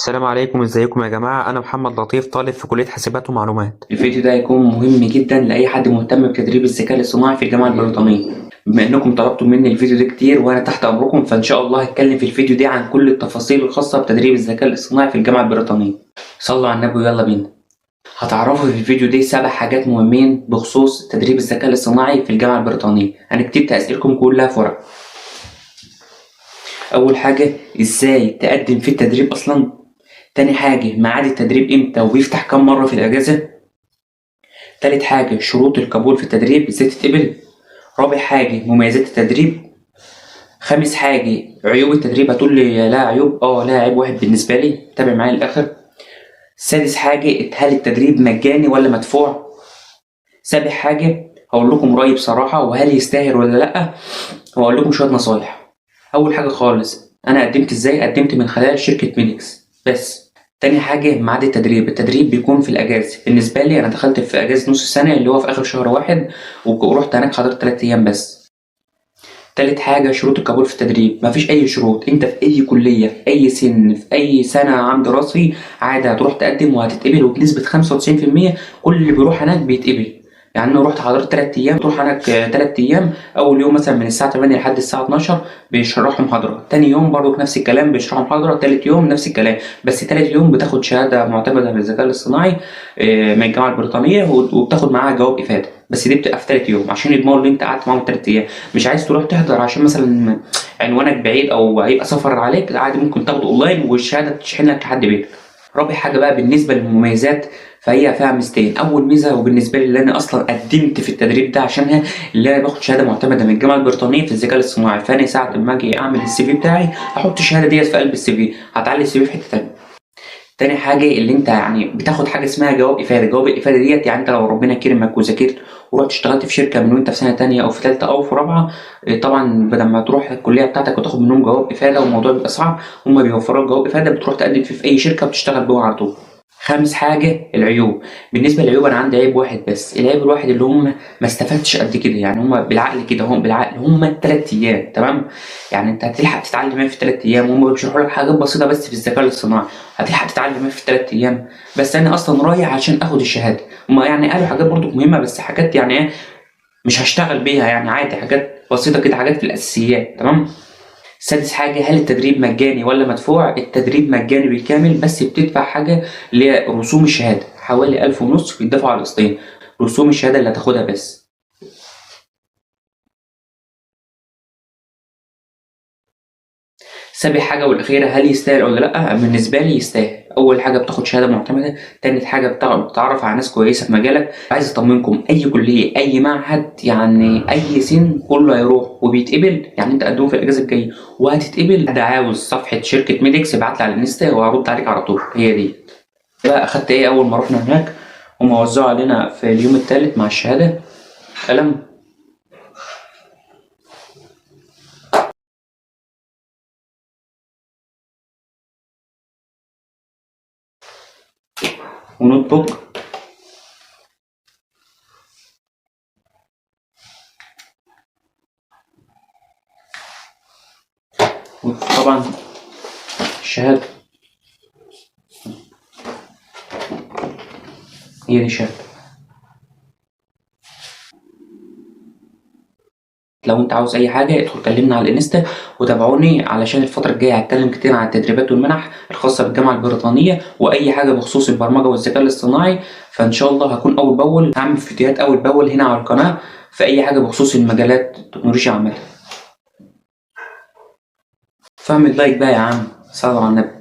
السلام عليكم، ازيكم يا جماعة؟ أنا محمد لطيف، طالب في كلية حاسبات ومعلومات. الفيديو ده هيكون مهم جدا لأي حد مهتم بتدريب الذكاء الاصطناعي في الجامعة البريطانية. بما إنكم طلبتوا مني الفيديو ده كتير وأنا تحت أمركم، فإن شاء الله هتكلم في الفيديو ده عن كل التفاصيل الخاصة بتدريب الذكاء الاصطناعي في الجامعة البريطانية. صلوا على النبي ويلا بينا. هتعرفوا في الفيديو ده 7 حاجات مهمين بخصوص تدريب الذكاء الاصطناعي في الجامعة البريطانية. أنا كتبت أسئلتكم كلها في ورق. أول حاجة، إزاي تقدم في التدريب أصلا؟ تاني حاجة، ميعاد التدريب إمتى وبيفتح كام مرة في الأجازة؟ تالت حاجة، شروط القبول في التدريب ازاي تتقبل. رابع حاجة، مميزات التدريب. خامس حاجة، عيوب التدريب. هتقول لي لا عيوب، لا عيب واحد بالنسبة لي، تابع معايا للآخر. سادس حاجة، هل التدريب مجاني ولا مدفوع. سابع حاجة، هقول لكم رأيي بصراحة وهل يستاهل ولا لأ، وهقول لكم شوية نصايح. أول حاجة خالص، أنا قدمت ازاي؟ قدمت من خلال شركة ميديكس بس. تاني حاجة، ميعاد التدريب بيكون في الأجازة. بالنسبة لي أنا دخلت في أجازة نص السنة اللي هو في آخر شهر واحد، ورحت هناك حضرت 3 أيام بس. تالت حاجة، شروط القبول في التدريب. مفيش أي شروط، أنت في أي كلية في أي سن في أي سنة عام دراسي عادي هتروح تقدم وهتتقبل، وبنسبة 95% كل اللي بيروح هناك بيتقبل. يعني أنا رحت حضرت 3 أيام، تروح هناك 3 أيام. أول يوم مثلا من الساعة 8 لحد الساعة 12 بيشرحوا محاضرة، تاني يوم برضو نفس الكلام بيشرحوا محاضرة، تالت يوم نفس الكلام. بس تالت يوم بتاخد شهادة معتمدة بالذكاء الاصطناعي من الجامعة البريطانية، وبتاخد معاها جواب إفادة، بس دي بتبقى في تالت يوم عشان يضمنوا إن أنت قعدت معاهم 3 أيام. مش عايز تروح تحضر عشان مثلا عنوانك بعيد او هيبقى سفر عليك، عادي ممكن تاخده اونلاين والشهاده تشحن لك لحد بيتك. رابع حاجه بقى بالنسبه للمميزات، فهي فيها ميزتين. اول ميزه وبالنسبه لي اللي انا اصلا قدمت في التدريب ده عشانها، اللي انا باخد شهاده معتمده من الجامعه البريطانيه في الذكاء الاصطناعي، فانا ساعه ما اجي اعمل السي في بتاعي احط الشهاده ديت في قلب السي في، هتعلي السي في في حته ثانيه. تاني حاجة، اللي انت يعني بتاخد حاجة اسمها جواب إفادة. جواب الإفادة ديت يعني انت لو ربنا كرمك وذاكرت ورحت اشتغلت في شركة من وانت في سنة تانية أو في تالتة أو في رابعة، طبعا بدل ما تروح الكلية بتاعتك وتاخد منهم جواب إفادة والموضوع بيبقى صعب، هما بيوفروا لك جواب إفادة بتروح تقدم فيه في أي شركة وبتشتغل جوه على طول. خامس حاجة، العيوب. بالنسبة للعيوب أنا عندي عيب واحد بس. العيب الواحد اللي هم ما استفدتش قد كده، يعني هم بالعقل كده، هم بالعقل هم 3 أيام تمام. يعني أنت هتلحق تتعلم إيه في 3 أيام؟ هم بيشرحوا لك حاجات بسيطة بس في الذكاء الاصطناعي، هتلحق تتعلم إيه في 3 أيام؟ بس أنا أصلا رايح عشان آخد الشهادة. هم يعني قالوا حاجات برضو مهمة بس حاجات يعني إيه، مش هشتغل بيها، يعني عادي حاجات بسيطة كده، حاجات في الأساسيات تمام. سادس حاجة، هل التدريب مجاني ولا مدفوع؟ التدريب مجاني بالكامل، بس بتدفع حاجة اللي هي رسوم الشهادة، حوالي 1500 بيدفعوا على القسطين، رسوم الشهادة اللي هتاخدها بس. سابع حاجة والأخيرة، هل يستاهل ولا لأ؟ بالنسبة لي يستاهل. أول حاجة بتاخد شهادة معتمدة، تاني حاجة بتتعرف على ناس كويسة في مجالك. عايز أطمنكم، أي كلية أي معهد يعني أي سن كله هيروح وبيتقبل، يعني أنت قدوم في الأجازة الجاية وهتتقبل. ده عاوز صفحة شركة ميديكس ابعت لي على الانستا وهرد عليك على طول. هي دي بقى. أخدت إيه أول ما رحنا هناك؟ هم وزعوا علينا في اليوم الثالث مع الشهادة قلم ونوت بوك وطبعا الشهادة. هي دي الشهادة. لو انت عاوز اي حاجه ادخل كلمنا على الانستا وتابعوني، علشان الفتره الجايه هتكلم كتير عن التدريبات والمنح الخاصه بالجامعه البريطانيه واي حاجه بخصوص البرمجه والذكاء الاصطناعي. فان شاء الله هكون اول باول، هعمل فيديوهات اول باول هنا على القناه في اي حاجه بخصوص المجالات التكنولوجيا عامه. فاعمل لايك بقى يا عم، صلوا على النبي.